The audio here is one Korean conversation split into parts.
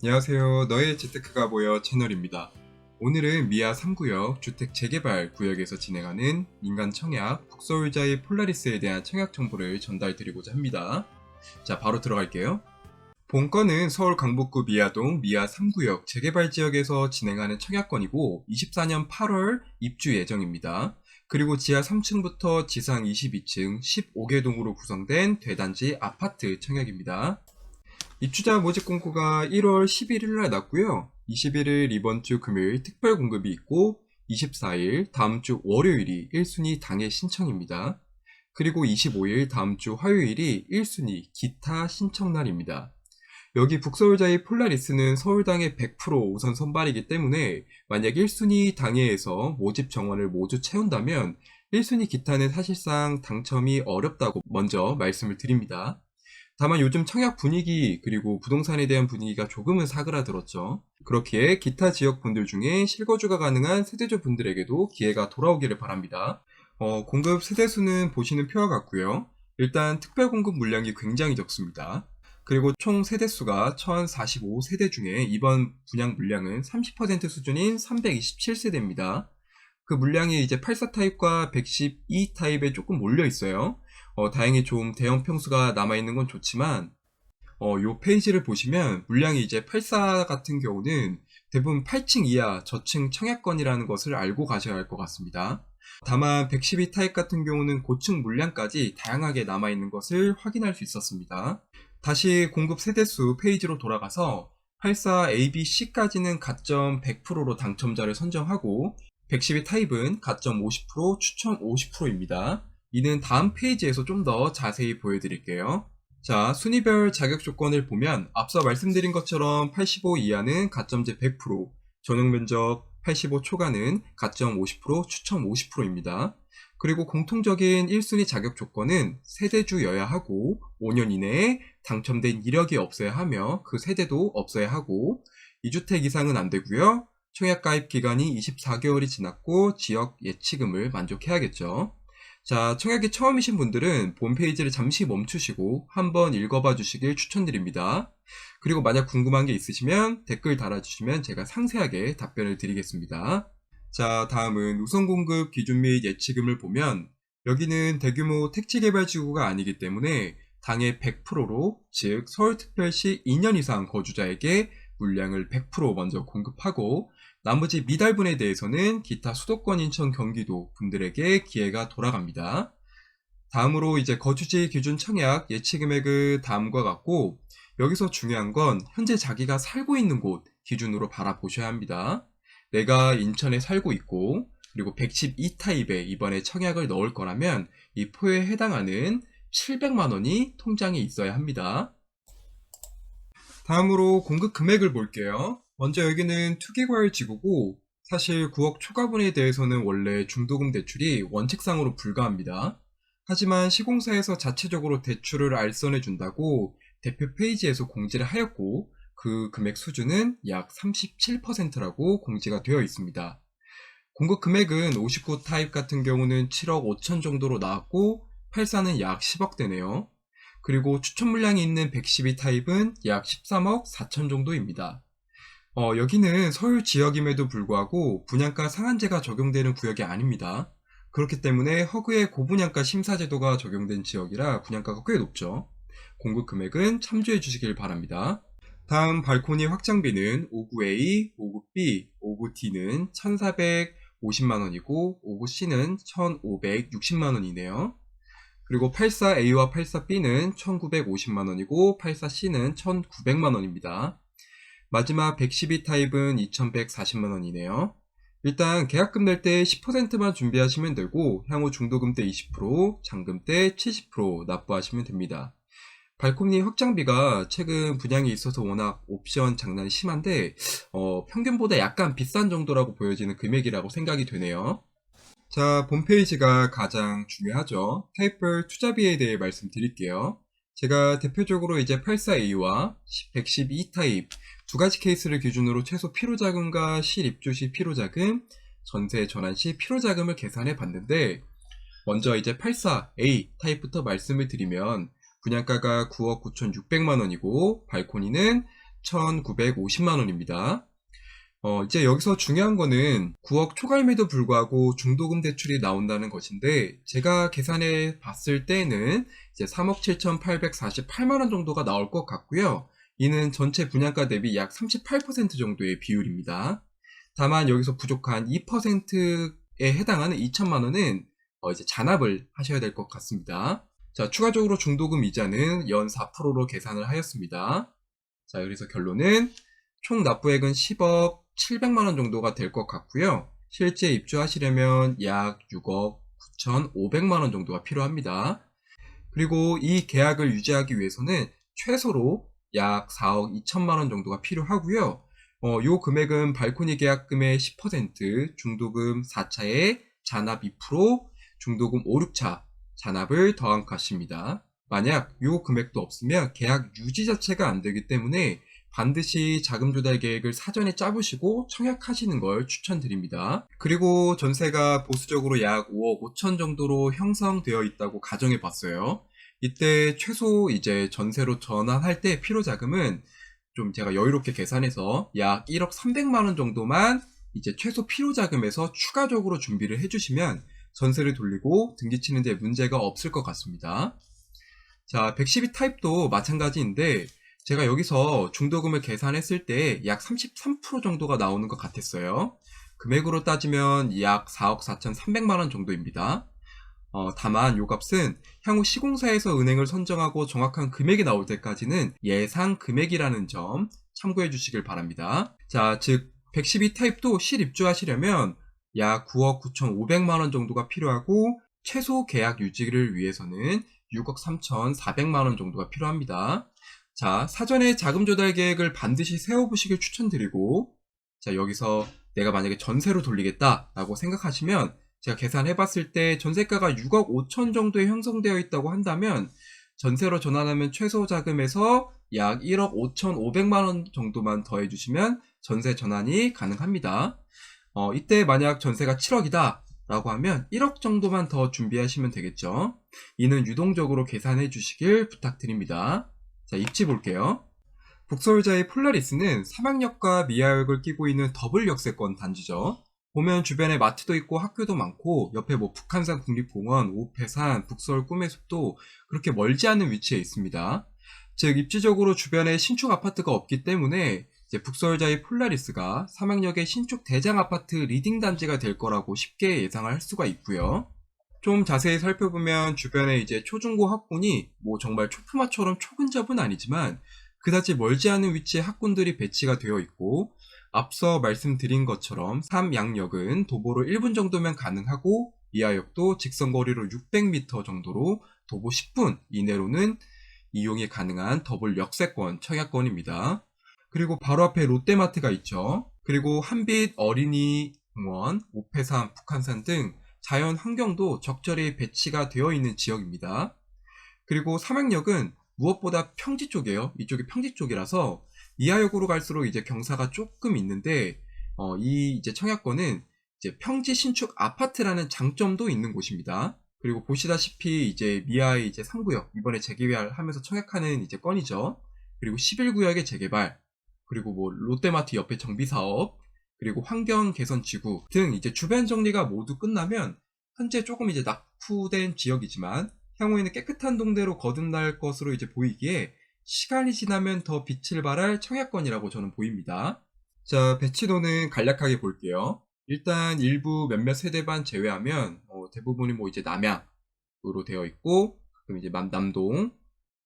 안녕하세요. 너의 재테크가 보여 채널입니다. 오늘은 미아 3구역 주택 재개발 구역에서 진행하는 민간 청약 북서울자의 폴라리스에 대한 청약 정보를 전달드리고자 합니다. 자, 바로 들어갈게요. 본건은 서울 강북구 미아동 미아 3구역 재개발 지역에서 진행하는 청약건이고 24년 8월 입주 예정입니다. 그리고 지하 3층부터 지상 22층 15개 동으로 구성된 대단지 아파트 청약입니다. 입주자 모집 공고가 1월 11일 날 났고요. 21일 이번 주 금요일 특별 공급이 있고 24일 다음 주 월요일이 1순위 당해 신청입니다. 그리고 25일 다음 주 화요일이 1순위 기타 신청 날입니다. 여기 북서울자의 폴라리스는 서울당의 100% 우선 선발이기 때문에 만약 1순위 당해에서 모집 정원을 모두 채운다면 1순위 기타는 사실상 당첨이 어렵다고 먼저 말씀을 드립니다. 다만 요즘 청약 분위기 그리고 부동산에 대한 분위기가 조금은 사그라들었죠. 그렇기에 기타 지역 분들 중에 실거주가 가능한 세대주 분들에게도 기회가 돌아오기를 바랍니다. 공급 세대수는 보시는 표와 같고요. 일단 특별 공급 물량이 굉장히 적습니다. 그리고 총 세대수가 1045세대 중에 이번 분양 물량은 30% 수준인 327세대입니다. 그 물량이 이제 84 타입과 112 타입에 조금 몰려 있어요. 다행히 좀 대형 평수가 남아있는 건 좋지만, 요 페이지를 보시면 물량이 이제 84 같은 경우는 대부분 8층 이하 저층 청약건이라는 것을 알고 가셔야 할 것 같습니다. 다만 112 타입 같은 경우는 고층 물량까지 다양하게 남아있는 것을 확인할 수 있었습니다. 다시 공급 세대수 페이지로 돌아가서 84 ABC까지는 가점 100%로 당첨자를 선정하고 112 타입은 가점 50%, 추천 50%입니다. 이는 다음 페이지에서 좀 더 자세히 보여드릴게요. 자, 순위별 자격 조건을 보면 앞서 말씀드린 것처럼 85 이하는 가점제 100%, 전용 면적 85 초과는 가점 50%, 추천 50%입니다. 그리고 공통적인 1순위 자격 조건은 세대주여야 하고 5년 이내에 당첨된 이력이 없어야 하며 그 세대도 없어야 하고 2주택 이상은 안 되고요. 청약 가입 기간이 24개월이 지났고 지역 예치금을 만족해야겠죠. 자, 청약이 처음이신 분들은 본 페이지를 잠시 멈추시고 한번 읽어봐 주시길 추천드립니다. 그리고 만약 궁금한 게 있으시면 댓글 달아주시면 제가 상세하게 답변을 드리겠습니다. 자, 다음은 우선 공급 기준 및 예치금을 보면 여기는 대규모 택지개발지구가 아니기 때문에 당해 100%로 즉 서울특별시 2년 이상 거주자에게 물량을 100% 먼저 공급하고 나머지 미달분에 대해서는 기타 수도권 인천 경기도 분들에게 기회가 돌아갑니다. 다음으로 이제 거주지 기준 청약 예치 금액은 다음과 같고 여기서 중요한 건 현재 자기가 살고 있는 곳 기준으로 바라보셔야 합니다. 내가 인천에 살고 있고 그리고 112 타입에 이번에 청약을 넣을 거라면 이 포에 해당하는 700만 원이 통장에 있어야 합니다. 다음으로 공급 금액을 볼게요. 먼저 여기는 투기과열 지구고 사실 9억 초과분에 대해서는 원래 중도금 대출이 원칙상으로 불가합니다. 하지만 시공사에서 자체적으로 대출을 알선해 준다고 대표 페이지에서 공지를 하였고 그 금액 수준은 약 37%라고 공지가 되어 있습니다. 공급 금액은 59 타입 같은 경우는 7억 5천 정도로 나왔고 84는 약 10억대네요. 그리고 추천 물량이 있는 112 타입은 약 13억 4천 정도입니다. 여기는 서울 지역임에도 불구하고 분양가 상한제가 적용되는 구역이 아닙니다. 그렇기 때문에 허그의 고분양가 심사제도가 적용된 지역이라 분양가가 꽤 높죠. 공급 금액은 참조해 주시길 바랍니다. 다음 발코니 확장비는 59A, 59B, 59D는 1,450만원이고 59C는 1,560만원이네요. 그리고 84A와 84B는 1,950만원이고 84C는 1,900만원입니다. 마지막 112 타입은 2,140만원이네요. 일단 계약금 낼 때 10%만 준비하시면 되고 향후 중도금 때 20%, 잔금 때 70% 납부하시면 됩니다. 발코니 확장비가 최근 분양이 있어서 워낙 옵션 장난이 심한데 평균보다 약간 비싼 정도라고 보여지는 금액이라고 생각이 되네요. 자, 본 페이지가 가장 중요하죠. 타입별 투자비에 대해 말씀드릴게요. 제가 대표적으로 이제 84A와 112 타입 두 가지 케이스를 기준으로 최소 필요자금과 실입주 시 필요자금, 전세 전환 시 필요자금을 계산해 봤는데 먼저 이제 84A 타입부터 말씀을 드리면 분양가가 9억 9,600만 원이고 발코니는 6,950만원입니다. 이제 여기서 중요한 거는 9억 초과임에도 불구하고 중도금 대출이 나온다는 것인데, 제가 계산해 봤을 때는 이제 3억 7,848만원 정도가 나올 것 같고요. 이는 전체 분양가 대비 약 38% 정도의 비율입니다. 다만 여기서 부족한 2%에 해당하는 2천만원은 이제 잔압을 하셔야 될 것 같습니다. 자, 추가적으로 중도금 이자는 연 4%로 계산을 하였습니다. 자, 그래서 결론은 총 납부액은 10억 700만원 정도가 될 것 같고요. 실제 입주하시려면 약 6억 9,500만원 정도가 필요합니다. 그리고 이 계약을 유지하기 위해서는 최소로 약 4억 2천만원 정도가 필요하고요. 요 금액은 발코니 계약금의 10%, 중도금 4차에 잔압 2%, 중도금 5, 6차 잔압을 더한 값입니다. 만약 요 금액도 없으면 계약 유지 자체가 안 되기 때문에 반드시 자금 조달 계획을 사전에 짜보시고 청약하시는 걸 추천드립니다. 그리고 전세가 보수적으로 약 5억 5천 정도로 형성되어 있다고 가정해 봤어요. 이때 최소 이제 전세로 전환할 때 필요 자금은 좀 제가 여유롭게 계산해서 약 1억 300만원 정도만 이제 최소 필요 자금에서 추가적으로 준비를 해주시면 전세를 돌리고 등기 치는 데 문제가 없을 것 같습니다. 자, 112 타입도 마찬가지인데 제가 여기서 중도금을 계산했을 때 약 33% 정도가 나오는 것 같았어요. 금액으로 따지면 약 4억 4,300만원 정도입니다. 다만 요 값은 향후 시공사에서 은행을 선정하고 정확한 금액이 나올 때까지는 예상 금액이라는 점 참고해 주시길 바랍니다. 자, 즉 112 타입도 실입주하시려면 약 9억 9,500만원 정도가 필요하고 최소 계약 유지를 위해서는 6억 3,400만원 정도가 필요합니다. 자, 사전에 자금 조달 계획을 반드시 세워보시길 추천드리고, 자, 여기서 내가 만약에 전세로 돌리겠다라고 생각하시면 제가 계산해봤을 때 전세가가 6억 5천 정도에 형성되어 있다고 한다면 전세로 전환하면 최소 자금에서 약 1억 5,500만원 정도만 더해주시면 전세 전환이 가능합니다. 이때 만약 전세가 7억이다 라고 하면 1억 정도만 더 준비하시면 되겠죠. 이는 유동적으로 계산해 주시길 부탁드립니다. 자, 입지 볼게요. 북서울자의 폴라리스는 삼학역과 미아역을 끼고 있는 더블 역세권 단지죠. 보면 주변에 마트도 있고 학교도 많고 옆에 뭐 북한산 국립공원, 오패산, 북서울 꿈의 숲도 그렇게 멀지 않은 위치에 있습니다. 즉 입지적으로 주변에 신축 아파트가 없기 때문에 이제 북서울자의 폴라리스가 삼학역의 신축 대장 아파트 리딩 단지가 될 거라고 쉽게 예상을 할 수가 있고요. 좀 자세히 살펴보면 주변에 이제 초중고 학군이 뭐 정말 초품화처럼 초근접은 아니지만 그다지 멀지 않은 위치에 학군들이 배치가 되어 있고, 앞서 말씀드린 것처럼 삼양역은 도보로 1분 정도면 가능하고 이하역도 직선거리로 600m 정도로 도보 10분 이내로는 이용이 가능한 더블 역세권 청약권입니다. 그리고 바로 앞에 롯데마트가 있죠. 그리고 한빛 어린이공원, 오패산, 북한산 등 자연 환경도 적절히 배치가 되어 있는 지역입니다. 그리고 삼양역은 무엇보다 평지 쪽이에요. 이쪽이 평지 쪽이라서 이하역으로 갈수록 이제 경사가 조금 있는데, 이 이제 청약권은 이제 평지 신축 아파트라는 장점도 있는 곳입니다. 그리고 보시다시피 이제 미아의 이제 3구역 이번에 재개발하면서 청약하는 이제 건이죠. 그리고 11구역의 재개발, 그리고 뭐 롯데마트 옆에 정비 사업, 그리고 환경 개선 지구 등 이제 주변 정리가 모두 끝나면 현재 조금 이제 낙후된 지역이지만 향후에는 깨끗한 동대로 거듭날 것으로 이제 보이기에 시간이 지나면 더 빛을 발할 청약권이라고 저는 보입니다. 자, 배치도는 간략하게 볼게요. 일단 일부 몇몇 세대반 제외하면 대부분이 뭐 이제 남향으로 되어 있고, 그럼 이제 남동,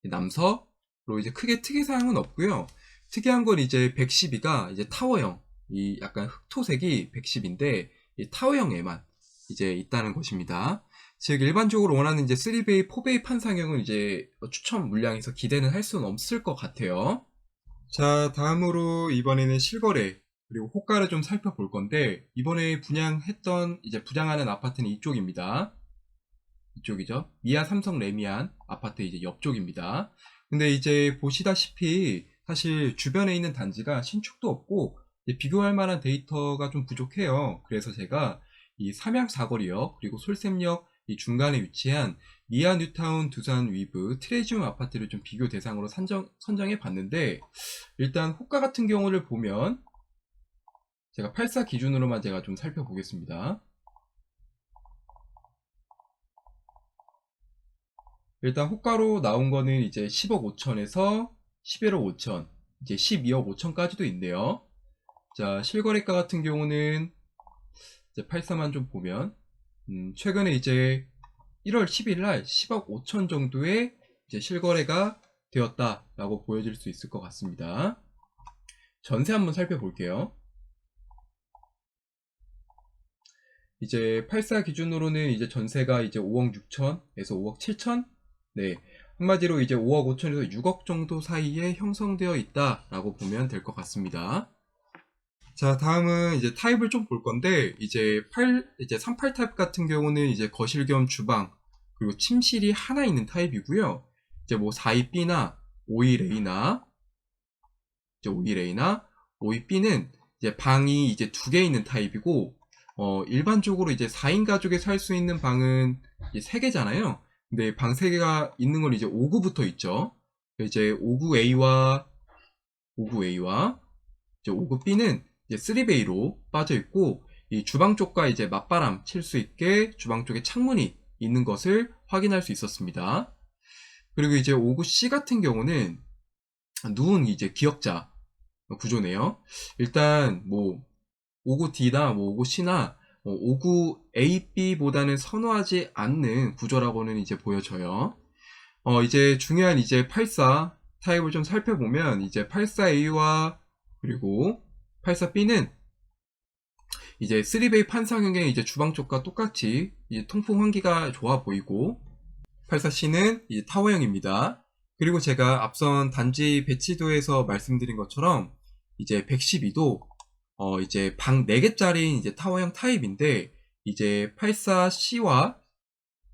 남서로 이제 크게 특이사항은 없고요. 특이한 건 이제 112가 이제 타워형, 이 약간 흑토색이 110인데 이 타워형에만 이제 있다는 것입니다. 즉 일반적으로 원하는 이제 3베이, 4베이 판상형은 이제 추천 물량에서 기대는 할 수는 없을 것 같아요. 자, 다음으로 이번에는 실거래 그리고 호가를 좀 살펴볼 건데, 이번에 분양했던 이제 분양하는 아파트는 이쪽입니다. 이쪽이죠. 미아 삼성 레미안 아파트 이제 옆쪽입니다. 근데 이제 보시다시피 사실 주변에 있는 단지가 신축도 없고 비교할 만한 데이터가 좀 부족해요. 그래서 제가 이 삼양 사거리역 그리고 솔샘역 이 중간에 위치한 미아 뉴타운 두산 위브 트레지움 아파트를 좀 비교 대상으로 선정해 봤는데, 일단 호가 같은 경우를 보면 제가 84 기준으로만 제가 좀 살펴보겠습니다. 일단 호가로 나온 거는 이제 10억 5천에서 11억 5천, 이제 12억 5천까지도 있네요. 자, 실거래가 같은 경우는 이제 84만 좀 보면, 최근에 이제 1월 10일 날 10억 5천 정도의 이제 실거래가 되었다라고 보여질 수 있을 것 같습니다. 전세 한번 살펴볼게요. 이제 84 기준으로는 이제 전세가 이제 5억 6천에서 5억 7천? 네. 한마디로 이제 5억 5천에서 6억 정도 사이에 형성되어 있다라고 보면 될 것 같습니다. 자, 다음은 이제 타입을 좀 볼 건데, 이제 38 타입 같은 경우는 이제 거실 겸 주방, 그리고 침실이 하나 있는 타입이고요. 이제 뭐 42B나 52A나, 이제 52A나 52B는 이제 방이 이제 2개 있는 타입이고, 일반적으로 이제 4인 가족이 살 수 있는 방은 이제 3개잖아요. 근데 방 3개가 있는 건 이제 5구부터 있죠. 이제 59A와 이제 59B는 이제 3베이로 빠져 있고, 이 주방 쪽과 이제 맞바람 칠 수 있게 주방 쪽에 창문이 있는 것을 확인할 수 있었습니다. 그리고 이제 59C 같은 경우는 누운 이제 기역자 구조네요. 일단 뭐 59D나 뭐 59C나 59AB보다는 선호하지 않는 구조라고는 이제 보여져요. 이제 중요한 이제 84 타입을 좀 살펴보면, 이제 84A와 그리고 84B는 이제 3베이 판상형의 이제 주방 쪽과 똑같이 이제 통풍 환기가 좋아 보이고, 84C는 이제 타워형입니다. 그리고 제가 앞선 단지 배치도에서 말씀드린 것처럼 이제 112도 이제 방 4개짜리 이제 타워형 타입인데, 이제 84C와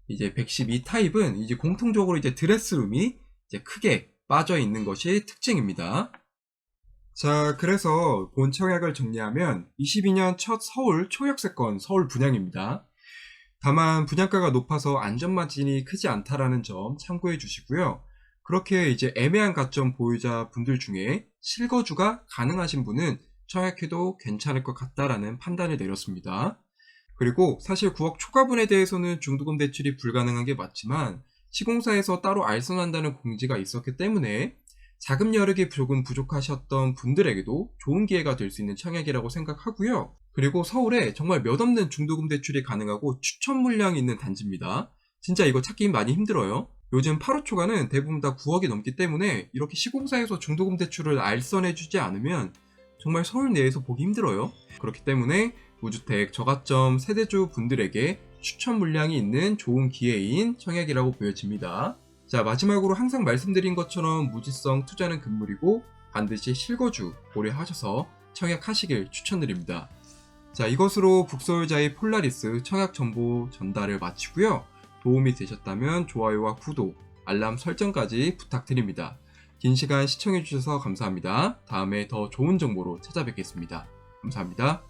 이제 112 타입은 이제 공통적으로 이제 드레스룸이 이제 크게 빠져 있는 것이 특징입니다. 자, 그래서 본 청약을 정리하면 22년 첫 서울 초역세권 서울 분양입니다. 다만 분양가가 높아서 안전마진이 크지 않다라는 점 참고해 주시고요. 그렇게 이제 애매한 가점 보유자 분들 중에 실거주가 가능하신 분은 청약해도 괜찮을 것 같다라는 판단을 내렸습니다. 그리고 사실 9억 초과분에 대해서는 중도금 대출이 불가능한 게 맞지만, 시공사에서 따로 알선한다는 공지가 있었기 때문에 자금 여력이 조금 부족하셨던 분들에게도 좋은 기회가 될 수 있는 청약이라고 생각하고요. 그리고 서울에 정말 몇 없는 중도금 대출이 가능하고 추천 물량이 있는 단지입니다. 진짜 이거 찾기 많이 힘들어요. 요즘 8호 초과는 대부분 다 9억이 넘기 때문에 이렇게 시공사에서 중도금 대출을 알선해주지 않으면 정말 서울 내에서 보기 힘들어요. 그렇기 때문에 무주택 저가점 세대주 분들에게 추천 물량이 있는 좋은 기회인 청약이라고 보여집니다. 자, 마지막으로 항상 말씀드린 것처럼 무지성 투자는 금물이고 반드시 실거주 고려하셔서 청약하시길 추천드립니다. 자, 이것으로 북서울자의 폴라리스 청약 정보 전달을 마치고요. 도움이 되셨다면 좋아요와 구독, 알람 설정까지 부탁드립니다. 긴 시간 시청해주셔서 감사합니다. 다음에 더 좋은 정보로 찾아뵙겠습니다. 감사합니다.